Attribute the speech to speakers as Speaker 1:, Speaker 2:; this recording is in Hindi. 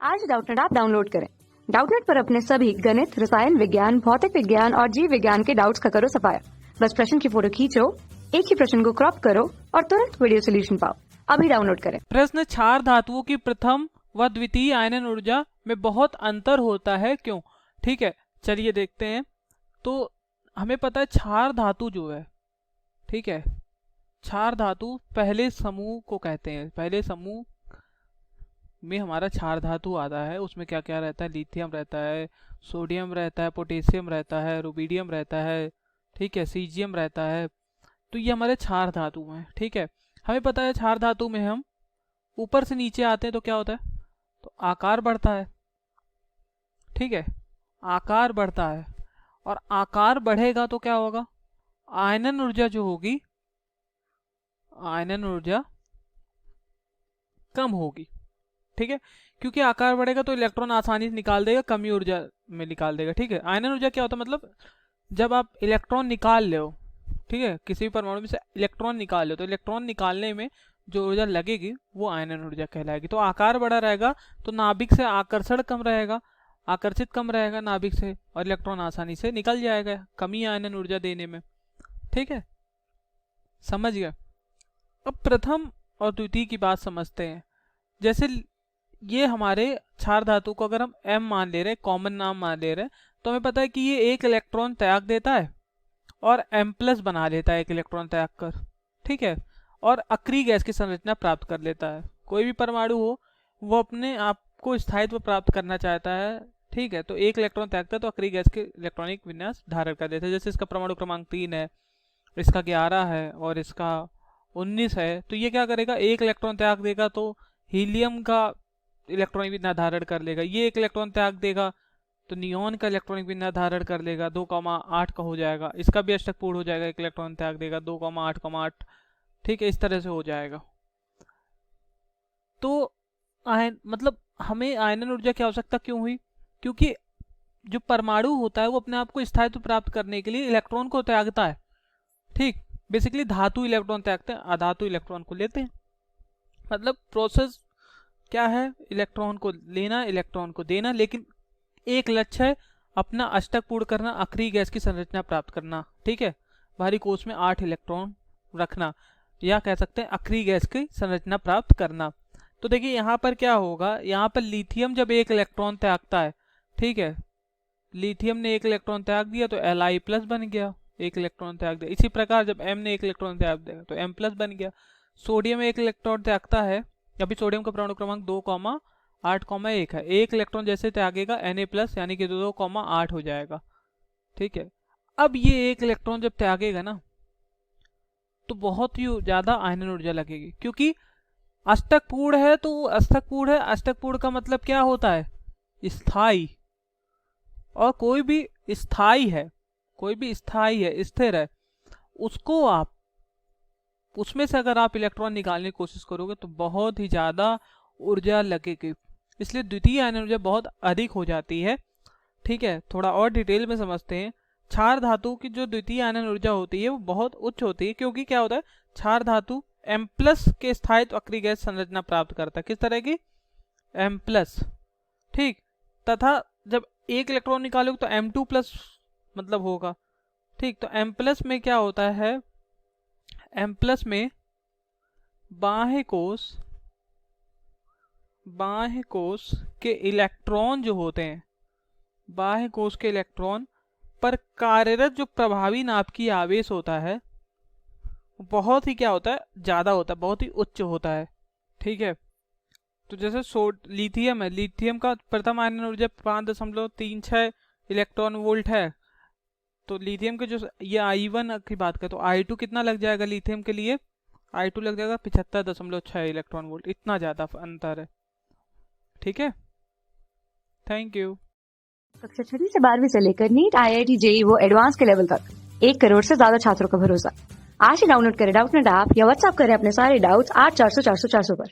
Speaker 1: आज डाउटनेट ऐप डाउनलोड करें। डाउटनेट पर अपने सभी गणित, रसायन विज्ञान, भौतिक विज्ञान और जीव विज्ञान के डाउट्स का करो सफाया। बस प्रश्न की फोटो खींचो, एक ही प्रश्न को क्रॉप करो और तुरंत वीडियो सोल्यूशन पाओ। अभी डाउनलोड करें।
Speaker 2: प्रश्न, क्षार धातुओं की प्रथम व द्वितीय आयनन ऊर्जा में बहुत अंतर होता है, क्यों? ठीक है, चलिए देखते हैं। तो हमें पता है क्षार धातु जो है, ठीक है, क्षार धातु पहले समूह को कहते हैं। पहले समूह में हमारा क्षार धातु आता है, उसमें क्या क्या रहता है? लिथियम रहता है, सोडियम रहता है, पोटेशियम रहता है, रुबिडियम रहता है, ठीक है, सीजियम रहता है। तो ये हमारे क्षार धातु हैं, ठीक है। हमें पता है क्षार धातु में हम ऊपर से नीचे आते हैं तो क्या होता है? तो आकार बढ़ता है, ठीक है, आकार बढ़ता है। और आकार बढ़ेगा तो क्या होगा? आयनन ऊर्जा जो होगी, आयनन ऊर्जा कम होगी, ठीक है, क्योंकि आकार बढ़ेगा तो इलेक्ट्रॉन आसानी से निकाल देगा, कमी ऊर्जा में निकाल देगा, ठीक है। आयनन ऊर्जा क्या होता है? मतलब जब आप इलेक्ट्रॉन निकाल ले हो, ठीक है, किसी भी परमाणु में से इलेक्ट्रॉन निकाल लो, तो इलेक्ट्रॉन निकालने में जो ऊर्जा लगेगी वो आयनन ऊर्जा कहलाएगी। तो आकार बड़ा रहेगा तो नाभिक से आकर्षण कम रहेगा, आकर्षित कम रहेगा नाभिक से, और इलेक्ट्रॉन आसानी से निकल जाएगा, कमी आयनन ऊर्जा देने में, ठीक है, समझ गया। अब प्रथम और द्वितीय की बात समझते हैं। जैसे ये हमारे क्षार धातु को अगर हम m मान ले रहे हैं, कॉमन नाम मान ले रहे हैं, तो हमें पता है कि ये एक इलेक्ट्रॉन त्याग देता है और m+ बना लेता है एक इलेक्ट्रॉन त्याग कर, ठीक है, और अक्रिय गैस की संरचना प्राप्त कर लेता है। कोई भी परमाणु हो वो अपने आप को स्थायित्व प्राप्त करना चाहता है, ठीक है, तो एक इलेक्ट्रॉन त्यागता है तो अक्रिय गैस के इलेक्ट्रॉनिक विन्यास धारण कर लेता है। जैसे इसका परमाणु क्रमांक 3 है, इसका 11 है और इसका 19 है, तो ये क्या करेगा? एक इलेक्ट्रॉन त्याग देगा तो हीलियम का इलेक्ट्रॉनिक विन्यास धारण कर लेगा। ये एक इलेक्ट्रॉन त्याग देगा तो नियोन का इलेक्ट्रॉनिक विन्यास धारण कर लेगा, 2,8 का हो जाएगा। इसका भी अष्टक पूर्ण हो जाएगा, एक इलेक्ट्रॉन त्याग देगा, 2,8,8, ठीक है, इस तरह से हो जाएगा। तो मतलब हमें आयनन ऊर्जा की आवश्यकता क्यों हुई? क्योंकि जो परमाणु होता है वो अपने आप को स्थायित्व प्राप्त करने के लिए इलेक्ट्रॉन को त्यागता है, ठीक। बेसिकली धातु इलेक्ट्रॉन त्यागते हैं, अधातु इलेक्ट्रॉन को लेते हैं। मतलब प्रोसेस क्या है? इलेक्ट्रॉन को लेना, इलेक्ट्रॉन को देना, लेकिन एक लक्ष्य है अपना अष्टक पूर्ण करना, अक्रिय गैस की संरचना प्राप्त करना, ठीक है, बाहरी कोश में 8 इलेक्ट्रॉन रखना, या कह सकते हैं अक्रिय गैस की संरचना प्राप्त करना। तो देखिए यहाँ पर क्या होगा, यहाँ पर लिथियम जब एक इलेक्ट्रॉन त्यागता है, ठीक है, लिथियम ने एक इलेक्ट्रॉन त्याग दिया तो Li+ बन गया, एक इलेक्ट्रॉन त्याग दिया। इसी प्रकार जब M ने एक इलेक्ट्रॉन त्याग दिया तो M+ बन गया। सोडियम एक इलेक्ट्रॉन त्यागता है, अभी सोडियम का परमाणु क्रमांक 2,8,1 है, एक इलेक्ट्रॉन जैसे त्यागेगा Na+ यानी कि 2,8 हो जाएगा, ठीक है। अब ये एक इलेक्ट्रॉन जब त्यागेगा ना तो बहुत ही ज्यादा आयनन ऊर्जा लगेगी, क्योंकि अष्टक पूर्ण है। तो अष्टक पूर्ण है, अष्टक पूर्ण का मतलब क्या होता है? स्थायी। और कोई भी स्थायी है, कोई भी स्थायी है, स्थिर है, उसको आप उसमें से अगर आप इलेक्ट्रॉन निकालने की कोशिश करोगे तो बहुत ही ज़्यादा ऊर्जा लगेगी, इसलिए द्वितीय आयनन ऊर्जा बहुत अधिक हो जाती है, ठीक है। थोड़ा और डिटेल में समझते हैं। क्षार धातु की जो द्वितीय आयनन ऊर्जा होती है वो बहुत उच्च होती है, क्योंकि क्या होता है? क्षार धातु M+ के स्थायित्व अक्रिय गैस संरचना प्राप्त करता है। किस तरह की? M+, ठीक। तथा जब एक इलेक्ट्रॉन निकालोगे तो M2+ मतलब होगा, ठीक। तो M+ में क्या होता है? M+ में बाह्य कोश के इलेक्ट्रॉन जो होते हैं, बाह्य कोश के इलेक्ट्रॉन पर कार्यरत जो प्रभावी नाभिकीय आवेश होता है बहुत ही क्या होता है? ज्यादा होता है, बहुत ही उच्च होता है, ठीक है। तो जैसे लिथियम है, लिथियम का प्रथम आयनन ऊर्जा 5.36 इलेक्ट्रॉन वोल्ट है। तो लिथियम के जो ये I1 की बात करें तो I2 कितना लग जाएगा लिथियम के लिए? I2 लग जाएगा 75.6 इलेक्ट्रॉन वोल्ट, इतना ज्यादा अंतर है, ठीक है। Thank you.
Speaker 1: कक्षा 6 से 12वीं से लेकर नीट, IIT, JEE वो एडवांस के लेवल तक 1 करोड़ से ज्यादा छात्रों का भरोसा। आज ही डाउनलोड करें डाउटनेट ऐप या व्हाट्सएप करें अपने सारे डाउट्स 8400 400 400 पर।